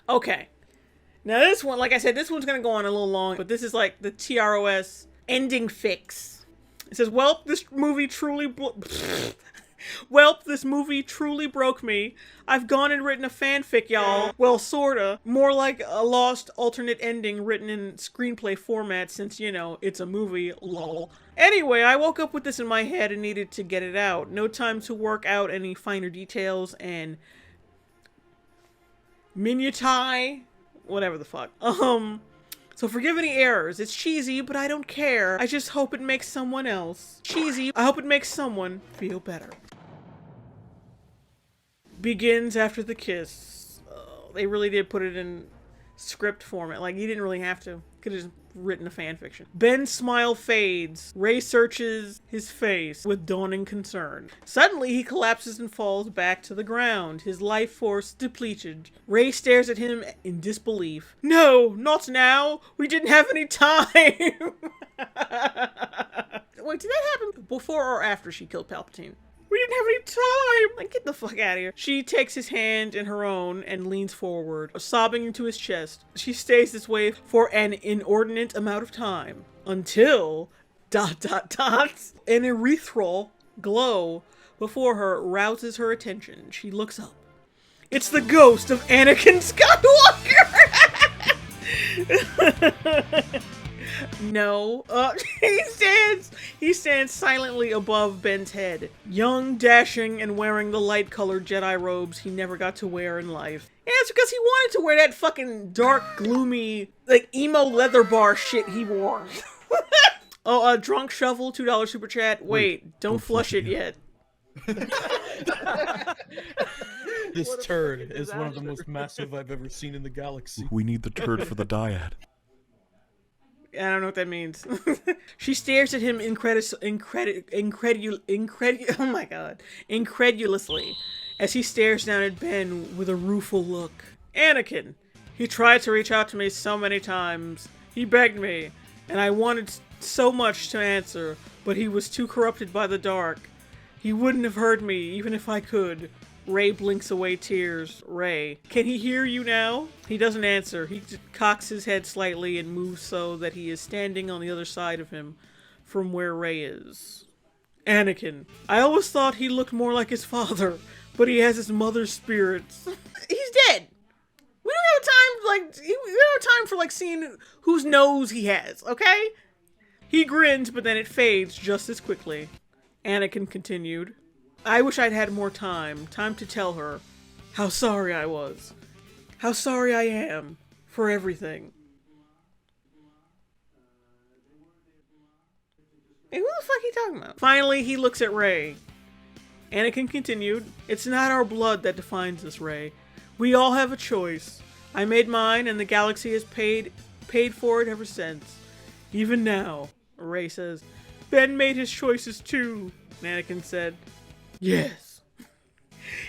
Okay. Now this one, like I said, this one's gonna go on a little long, but this is like the TROS ending fix. It says, "Welp, this movie truly Welp, this movie truly broke me. I've gone and written a fanfic, y'all. Well, sorta. More like a lost alternate ending written in screenplay format since, you know, it's a movie, lol. Anyway, I woke up with this in my head and needed to get it out. No time to work out any finer details and minutai, whatever the fuck. So forgive any errors. It's cheesy, but I don't care. I just hope it makes someone else. Cheesy, I hope it makes someone feel better." Begins after the kiss. Oh, they really did put it in script format. Like, you didn't really have to. Could have just written a fan fiction. Ben's smile fades. Ray searches his face with dawning concern. Suddenly, he collapses and falls back to the ground, his life force depleted. Ray stares at him in disbelief. "No, not now. We didn't have any time." Wait, did that happen before or after she killed Palpatine? "We didn't have any time!" Like, get the fuck out of here. She takes his hand in her own and leans forward, sobbing into his chest. She stays this way for an inordinate amount of time. Until... ... An ethereal glow before her rouses her attention. She looks up. It's the ghost of Anakin Skywalker! No. He stands silently above Ben's head. Young, dashing, and wearing the light-colored Jedi robes he never got to wear in life. Yeah, it's because he wanted to wear that fucking dark, gloomy, like, emo leather bar shit he wore. Oh, Drunk Shovel, $2 super chat. Wait, don't flush it yet. This turd is one of the most massive I've ever seen in the galaxy. We need the turd for the dyad. I don't know what that means. She stares at him incredulously as he stares down at Ben with a rueful look. "Anakin, he tried to reach out to me so many times. He begged me, and I wanted so much to answer, but he was too corrupted by the dark. He wouldn't have heard me even if I could." Ray blinks away tears. Ray, "Can he hear you now?" He doesn't answer. He cocks his head slightly and moves so that he is standing on the other side of him from where Ray is. "Anakin, I always thought he looked more like his father, but he has his mother's spirits." He's dead. We don't have time for like seeing whose nose he has, okay? He grins, but then it fades just as quickly. Anakin continued. "I wish I'd had more time to tell her how sorry I was. How sorry I am for everything." Hey, who the fuck are you talking about? Finally, he looks at Ray. Anakin continued, "It's not our blood that defines us, Ray. We all have a choice. I made mine, and the galaxy has paid for it ever since. Even now," Ray says. "Ben made his choices too," Anakin said. "Yes."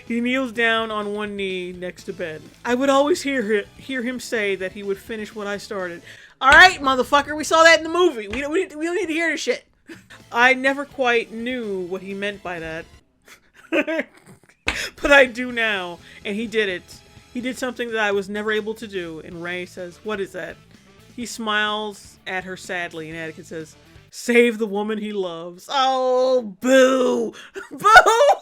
He kneels down on one knee next to Ben. "I would always hear him say that he would finish what I started." Alright, motherfucker, we saw that in the movie. We don't need to hear this shit. I never quite knew what he meant by that. But I do now, and he did it. He did something that I was never able to do, and Ray says, "What is that?" He smiles at her sadly, and Anakin says, "Save the woman he loves." Oh, boo! Boo!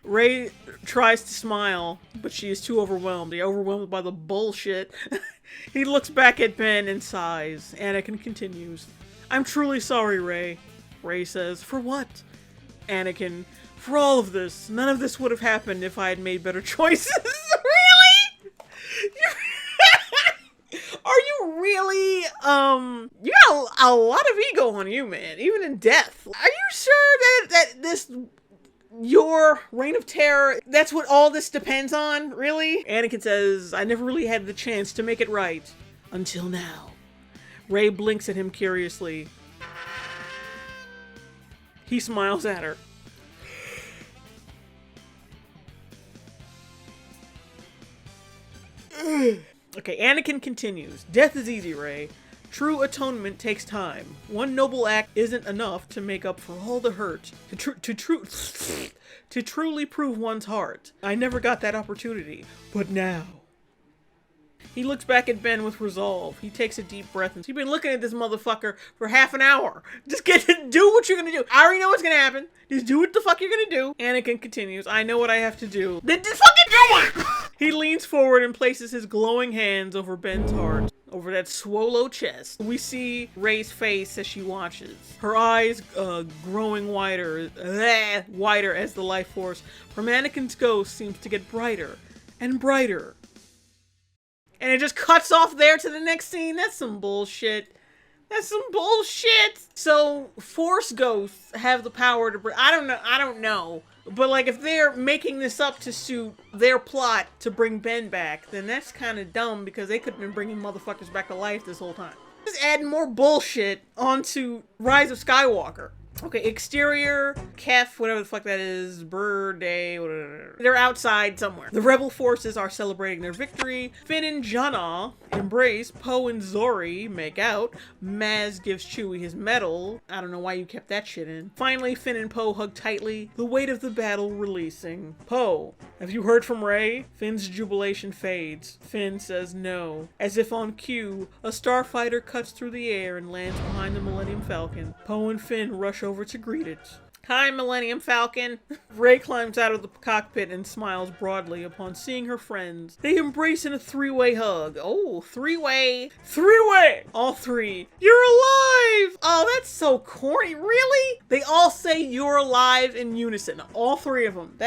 Ray tries to smile, but she is too overwhelmed. Overwhelmed by the bullshit. He looks back at Ben and sighs. Anakin continues. "I'm truly sorry, Ray." Ray says, "For what?" Anakin, "For all of this. None of this would have happened if I had made better choices." Really? Are you really, you got a lot of ego on you, man, even in death. Are you sure that this, your reign of terror, that's what all this depends on, really? Anakin says, "I never really had the chance to make it right. Until now." Ray blinks at him curiously. He smiles at her. Okay, Anakin continues. "Death is easy, Ray. True atonement takes time. One noble act isn't enough to make up for all the hurt. To truly prove one's heart. I never got that opportunity. But now." He looks back at Ben with resolve. He takes a deep breath and you've been looking at this motherfucker for half an hour. Just do what you're gonna do. I already know what's gonna happen. Just do what the fuck you're gonna do. Anakin continues, I know what I have to do. Then just fucking do it! He leans forward and places his glowing hands over Ben's heart, over that swolo chest. We see Rey's face as she watches. Her eyes growing wider as the life force from Anakin's ghost seems to get brighter and brighter. And it just cuts off there to the next scene. That's some bullshit. That's some bullshit. So Force ghosts have the power to bring, I don't know. But like if they're making this up to suit their plot to bring Ben back, then that's kind of dumb because they could have been bringing motherfuckers back to life this whole time. Just adding more bullshit onto Rise of Skywalker. Okay, exterior, Kef, whatever the fuck that is, birthday, whatever. They're outside somewhere. The rebel forces are celebrating their victory. Finn and Jannah embrace. Poe and Zori make out. Maz gives Chewie his medal. I don't know why you kept that shit in. Finally, Finn and Poe hug tightly, the weight of the battle releasing. Poe, have you heard from Rey? Finn's jubilation fades. Finn says no. As if on cue, a starfighter cuts through the air and lands behind the Millennium Falcon. Poe and Finn rush over to greet it. Hi, Millennium Falcon. Rey climbs out of the cockpit and smiles broadly upon seeing her friends. They embrace in a three-way hug. Oh, three-way. Three-way! All three. You're alive! Oh, that's so corny. Really? They all say you're alive in unison. All three of them.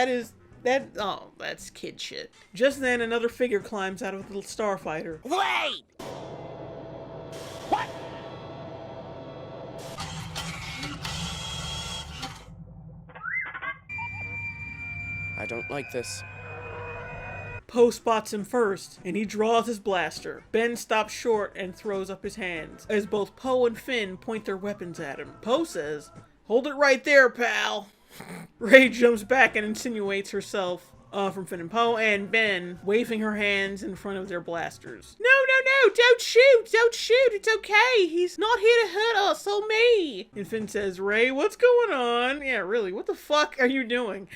Oh, that's kid shit. Just then, another figure climbs out of the starfighter. Wait! What? I don't like this. Poe spots him first, and he draws his blaster. Ben stops short and throws up his hands, as both Poe and Finn point their weapons at him. Poe says, "Hold it right there, pal." Rey jumps back and insinuates herself from Finn and Poe, and Ben waving her hands in front of their blasters. No, don't shoot, it's okay, he's not here to hurt us or me. And Finn says, Rey, what's going on? Yeah, really, what the fuck are you doing?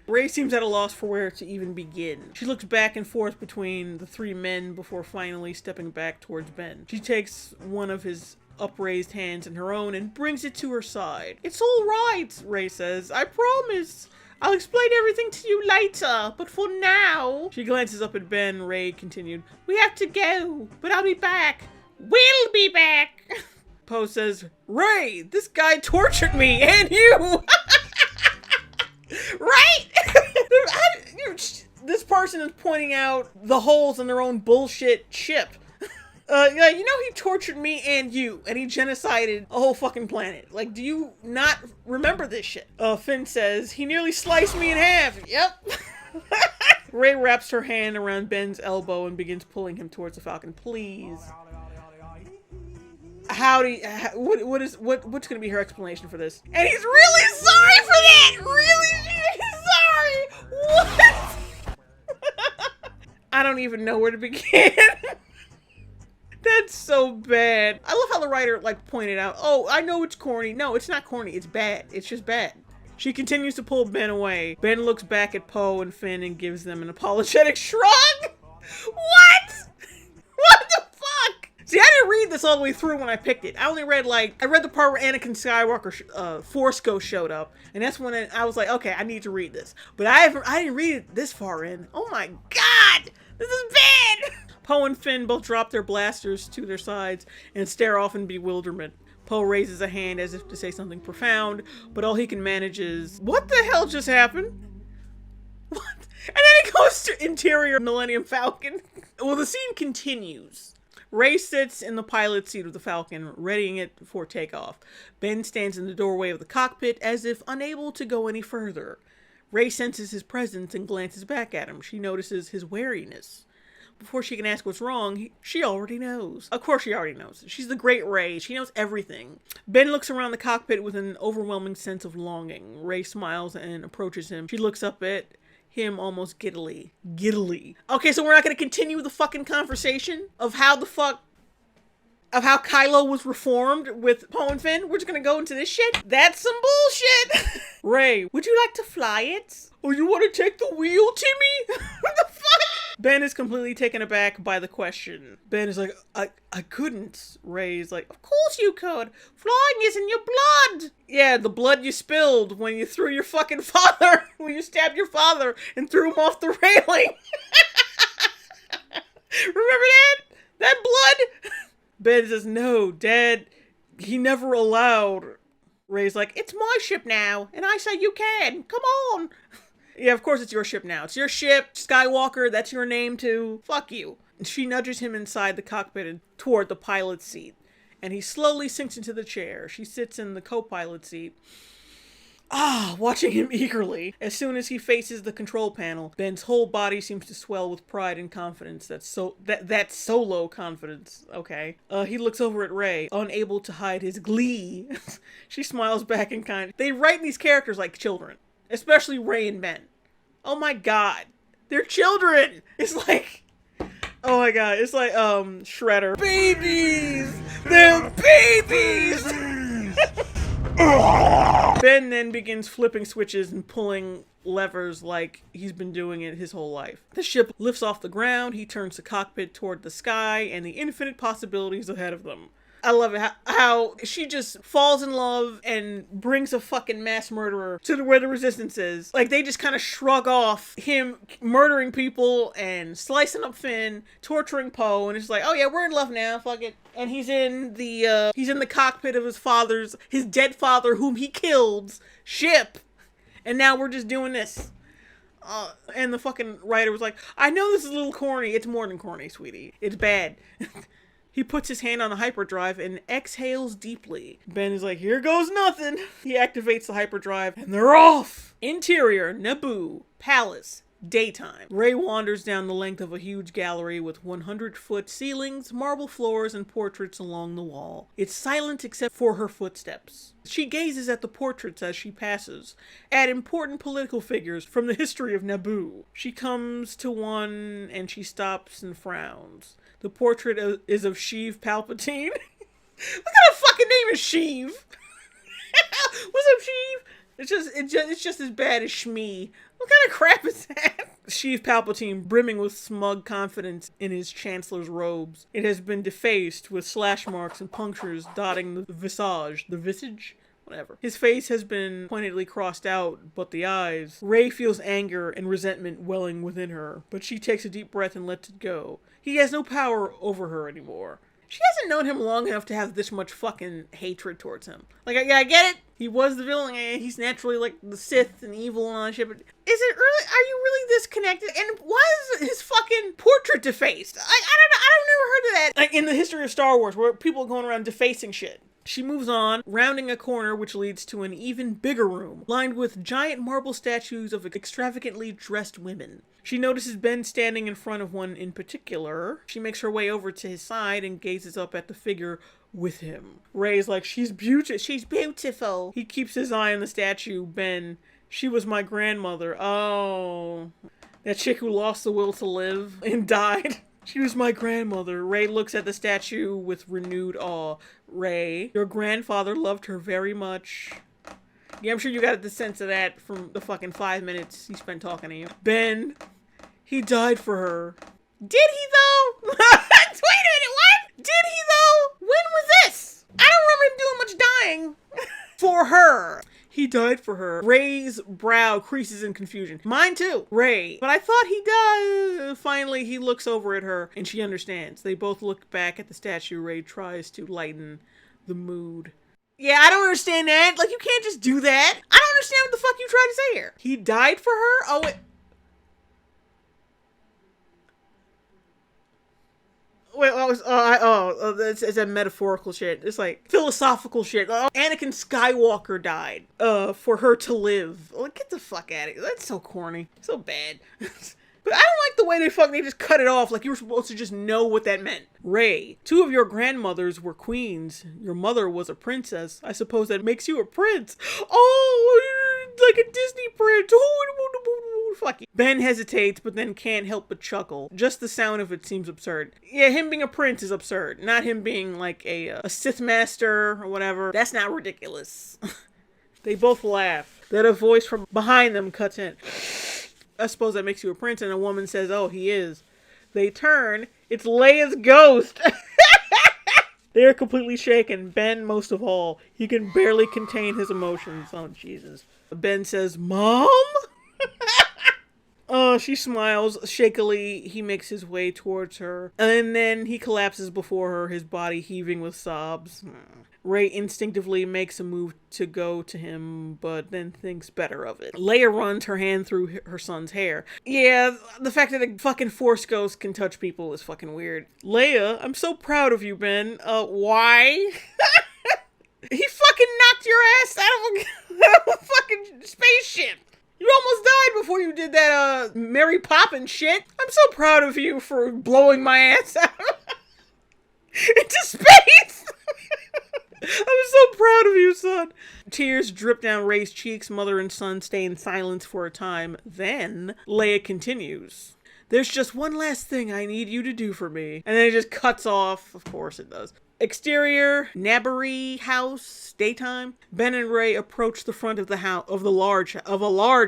Rey seems at a loss for where to even begin. She looks back and forth between the three men before finally stepping back towards Ben. She takes one of his upraised hands in her own and brings it to her side. It's all right, Rey says. I promise. I'll explain everything to you later, but for now... She glances up at Ben. Rey continued, we have to go, but I'll be back. We'll be back. Poe says, Rey, this guy tortured me and you. Right? This person is pointing out the holes in their own bullshit ship. Yeah, you know he tortured me and you, and he genocided a whole fucking planet. Like, do you not remember this shit? Finn says, he nearly sliced me in half. Yep. Rey wraps her hand around Ben's elbow and begins pulling him towards the Falcon. Please. What's gonna be her explanation for this? And he's really sorry for that! Really sorry! What? I don't even know where to begin. That's so bad. I love how the writer, like, pointed out, oh, I know it's corny. No, it's not corny. It's bad. It's just bad. She continues to pull Ben away. Ben looks back at Poe and Finn and gives them an apologetic shrug. What? What the fuck? See, I didn't read this all the way through when I picked it. I read the part where Anakin Skywalker Force Ghost showed up, and that's when I was like, okay, I need to read this. But I didn't read it this far in. Oh my god, this is bad. Poe and Finn both drop their blasters to their sides and stare off in bewilderment. Poe raises a hand as if to say something profound, but all he can manage is, what the hell just happened? What? And then it goes to interior Millennium Falcon. Well, the scene continues. Rey sits in the pilot seat of the Falcon, readying it for takeoff. Ben stands in the doorway of the cockpit as if unable to go any further. Rey senses his presence and glances back at him. She notices his wariness. Before she can ask what's wrong, she already knows. Of course she already knows. She's the great Rey. She knows everything. Ben looks around the cockpit with an overwhelming sense of longing. Rey smiles and approaches him. She looks up at him almost giddily. Giddily. Okay, so we're not going to continue the fucking conversation of how Kylo was reformed with Poe and Finn. We're just going to go into this shit? That's some bullshit. Rey, would you like to fly it? Oh, you want to take the wheel, Timmy? What the fuck? Ben is completely taken aback by the question. Ben is like, I couldn't. Ray's like, of course you could. Flying is in your blood. Yeah, the blood you spilled when you threw your fucking father, when you stabbed your father and threw him off the railing. Remember that? That blood? Ben says, no, Dad, he never allowed. Ray's like, it's my ship now, and I say you can. Come on. Yeah, of course it's your ship now. It's your ship, Skywalker, that's your name too. Fuck you. She nudges him inside the cockpit and toward the pilot's seat, and he slowly sinks into the chair. She sits in the co-pilot seat, watching him eagerly. As soon as he faces the control panel, Ben's whole body seems to swell with pride and confidence. That's solo confidence, okay? He looks over at Ray, unable to hide his glee. She smiles back in kind. They write these characters like children, especially Ray and Ben. Oh my god. They're children! It's like... Oh my god, it's like, Shredder. Babies! They're babies! Ben then begins flipping switches and pulling levers like he's been doing it his whole life. The ship lifts off the ground, he turns the cockpit toward the sky and the infinite possibilities ahead of them. I love it how she just falls in love and brings a fucking mass murderer to where the resistance is. Like, they just kind of shrug off him murdering people and slicing up Finn, torturing Poe, and it's like, oh yeah, we're in love now, fuck it. And he's in the cockpit of his dead father whom he killed, ship. And now we're just doing this. And the fucking writer was like, I know this is a little corny. It's more than corny, sweetie. It's bad. He puts his hand on the hyperdrive and exhales deeply. Ben is like, here goes nothing. He activates the hyperdrive and they're off. Interior, Naboo, Palace, daytime. Ray wanders down the length of a huge gallery with 100-foot ceilings, marble floors, and portraits along the wall. It's silent except for her footsteps. She gazes at the portraits as she passes, at important political figures from the history of Naboo. She comes to one and she stops and frowns. The portrait is of Sheev Palpatine. What kind of fucking name is Sheev? What's up, Sheev? It's just as bad as Shmee. What kind of crap is that? Sheev Palpatine, brimming with smug confidence in his chancellor's robes. It has been defaced with slash marks and punctures dotting the visage? Whatever. His face has been pointedly crossed out, but the eyes. Rey feels anger and resentment welling within her, but she takes a deep breath and lets it go. He has no power over her anymore. She hasn't known him long enough to have this much fucking hatred towards him. Like, I get it. He was the villain, and he's naturally, like, the Sith and evil and all that shit, but are you really this connected? And why is his fucking portrait defaced? I never heard of that. Like, in the history of Star Wars, where people are going around defacing shit. She moves on, rounding a corner which leads to an even bigger room, lined with giant marble statues of extravagantly dressed women. She notices Ben standing in front of one in particular. She makes her way over to his side and gazes up at the figure with him. Ray's like, she's beautiful. He keeps his eye on the statue. Ben, she was my grandmother. Oh, that chick who lost the will to live and died. She was my grandmother. Ray looks at the statue with renewed awe. Ray, your grandfather loved her very much. Yeah, I'm sure you got the sense of that from the fucking 5 minutes he spent talking to you. Ben, he died for her. Did he though? Wait a minute, what? Did he though? When was this? I don't remember him doing much dying. For her. He died for her. Ray's brow creases in confusion. Mine too. Ray. But I thought he died. Finally, he looks over at her and she understands. They both look back at the statue. Ray tries to lighten the mood. Yeah, I don't understand that. Like, you can't just do that. I don't understand what the fuck you tried to say here. He died for her? Oh, wait. It's a metaphorical shit. It's like philosophical shit. Anakin Skywalker died for her to live. Like, get the fuck out of here. That's so corny. So bad. But I don't like the way they just cut it off like you were supposed to just know what that meant. Ray, 2 of your grandmothers were queens. Your mother was a princess. I suppose that makes you a prince. Oh, like a Disney prince. Fuck you. Ben hesitates, but then can't help but chuckle. Just the sound of it seems absurd. Yeah, him being a prince is absurd. Not him being like a Sith master or whatever. That's not ridiculous. They both laugh. Then a voice from behind them cuts in. I suppose that makes you a prince. And a woman says, oh, he is. They turn. It's Leia's ghost. They are completely shaken. Ben, most of all. He can barely contain his emotions. Oh, Jesus. Ben says, Mom? Oh, she smiles shakily. He makes his way towards her. And then he collapses before her, his body heaving with sobs. Rey instinctively makes a move to go to him, but then thinks better of it. Leia runs her hand through her son's hair. Yeah, the fact that a fucking Force ghost can touch people is fucking weird. Leia, I'm so proud of you, Ben. Why? He fucking knocked your ass out of a fucking spaceship. You almost died before you did that, Mary Poppins shit. I'm so proud of you for blowing my ass out into space. I'm so proud of you, son. Tears drip down Rey's cheeks. Mother and son stay in silence for a time. Then Leia continues. There's just one last thing I need you to do for me. And then it just cuts off. Of course it does. Exterior, Nabari house, daytime. Ben and Rey approach the front of the house of a large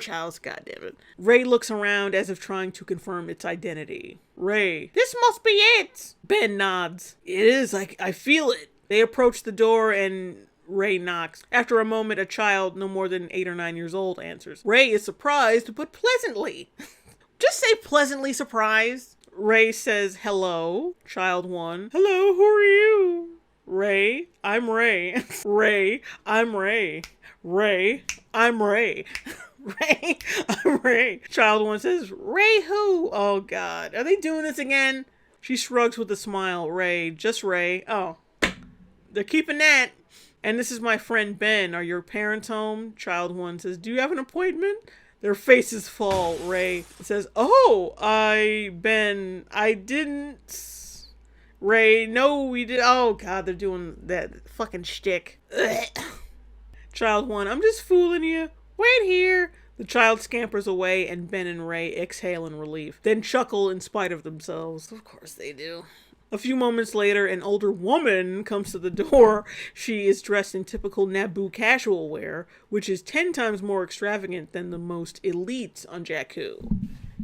house. God damn it. Rey looks around as if trying to confirm its identity. Rey, this must be it. Ben nods. It is. I feel it. They approach the door and Rey knocks. After a moment, a child no more than 8 or 9 years old answers. Rey is surprised, but pleasantly. Just say pleasantly surprised. Rey says, hello. Child 1. Hello, who are you? Rey, I'm Rey. Rey, I'm Rey. Rey, I'm Rey. Rey, I'm Rey. Child 1 says, Rey who? Oh, God. Are they doing this again? She shrugs with a smile. Rey, just Rey. Oh. They're keeping that. And this is my friend Ben. Are your parents home? Child 1 says, do you have an appointment? Their faces fall. Rey says, oh, I didn't. Rey, no, we did. Oh, God, they're doing that fucking shtick. Child 1, I'm just fooling you. Wait here. The child scampers away and Ben and Rey exhale in relief, then chuckle in spite of themselves. Of course they do. A few moments later, an older woman comes to the door. She is dressed in typical Naboo casual wear, which is 10 times more extravagant than the most elite on Jakku.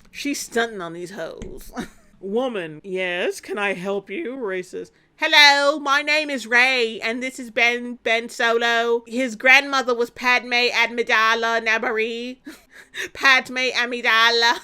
She's stunting on these hoes. Woman, yes, can I help you? Rey says, hello, my name is Rey, and this is Ben Solo. His grandmother was Padme Amidala Nabari. Padme Amidala.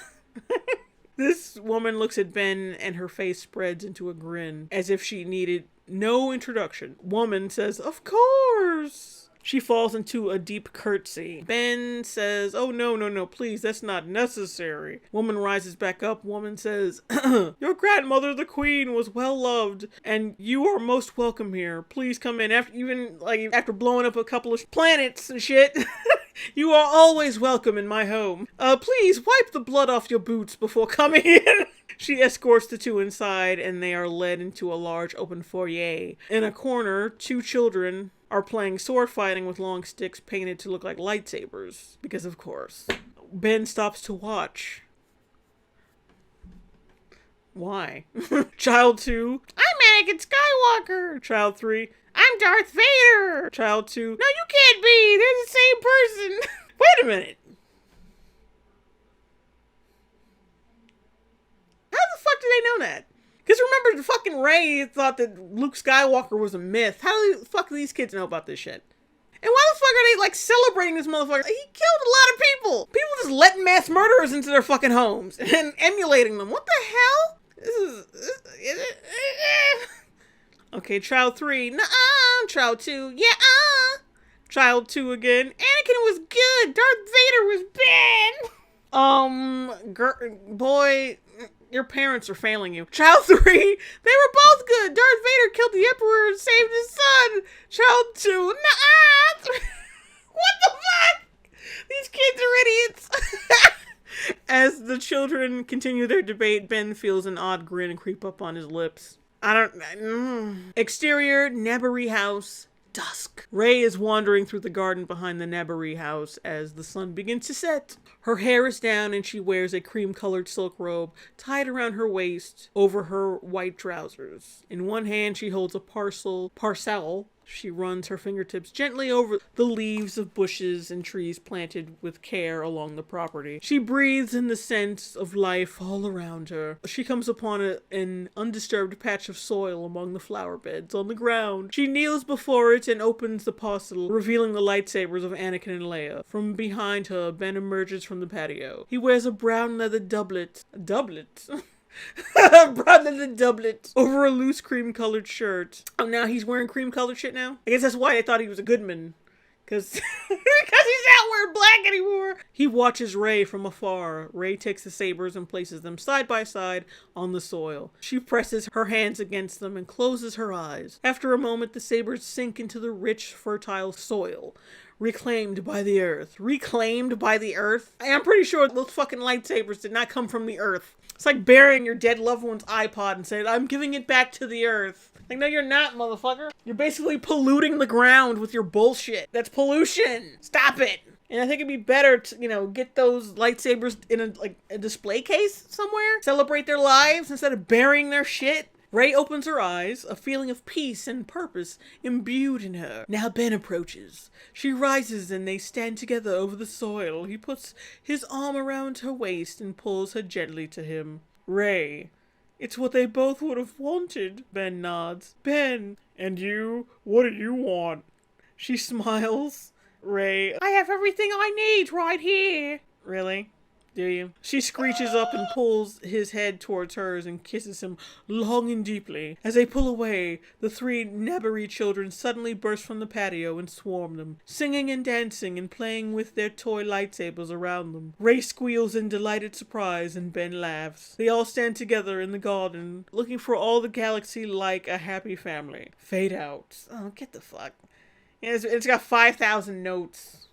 This woman looks at Ben and her face spreads into a grin, as if she needed no introduction. Woman says, of course. She falls into a deep curtsy. Ben says, oh, no, please, that's not necessary. Woman rises back up. Woman says, your grandmother, the queen, was well loved, and you are most welcome here. Please come in. After blowing up a couple of planets and shit. You are always welcome in my home. Please wipe the blood off your boots before coming in. She escorts the two inside, and they are led into a large open foyer. In a corner, 2 children are playing sword fighting with long sticks painted to look like lightsabers. Because of course. Ben stops to watch. Why? Child 2, I'm Anakin Skywalker. Child 3, I'm Darth Vader. Child 2, no, you can't be. They're the same person. Wait a minute. How the fuck do they know that? Because remember, the fucking Rey thought that Luke Skywalker was a myth. How the fuck do these kids know about this shit? And why the fuck are they, celebrating this motherfucker? He killed a lot of people. People just letting mass murderers into their fucking homes and emulating them. What the hell? Okay, child 3. Nuh-uh. Child 2. Yeah, Child 2 again. Anakin was good. Darth Vader was bad. Boy, your parents are failing you. Child 3. They were both good. Darth Vader killed the Emperor and saved his son. Child 2. Nuh-uh. What the fuck? These kids are idiots. As the children continue their debate, Ben feels an odd grin creep up on his lips. Exterior, Nabari house, dusk. Rey is wandering through the garden behind the Nabari house as the sun begins to set. Her hair is down and she wears a cream-colored silk robe tied around her waist over her white trousers. In one hand she holds a parcel. She runs her fingertips gently over the leaves of bushes and trees planted with care along the property. She breathes in the sense of life all around her. She comes upon an undisturbed patch of soil among the flower beds on the ground. She kneels before it and opens the parcel, revealing the lightsabers of Anakin and Leia. From behind her, Ben emerges from the patio. He wears a brown leather doublet. A doublet? Brown leather doublet over a loose cream-colored shirt. Oh, now he's wearing cream-colored shit now? I guess that's why I thought he was a Goodman. Because he's not wearing black anymore. He watches Rey from afar. Rey takes the sabers and places them side by side on the soil. She presses her hands against them and closes her eyes. After a moment, the sabers sink into the rich, fertile soil. Reclaimed by the earth. Reclaimed by the earth? I am pretty sure those fucking lightsabers did not come from the earth. It's like burying your dead loved one's iPod and saying, I'm giving it back to the earth. Like, no, you're not, motherfucker. You're basically polluting the ground with your bullshit. That's pollution. Stop it. And I think it'd be better to, get those lightsabers in a display case somewhere. Celebrate their lives instead of burying their shit. Rey opens her eyes, a feeling of peace and purpose imbued in her. Now Ben approaches. She rises and they stand together over the soil. He puts his arm around her waist and pulls her gently to him. Rey, it's what they both would have wanted. Ben nods. Ben, and you? What do you want? She smiles. Rey, I have everything I need right here. Really? Do you? She screeches up and pulls his head towards hers and kisses him long and deeply. As they pull away, the three Nabari children suddenly burst from the patio and swarm them, singing and dancing and playing with their toy lightsabers around them. Rey squeals in delighted surprise and Ben laughs. They all stand together in the garden, looking for all the galaxy like a happy family. Fade out. Oh, get the fuck. It's got 5,000 notes.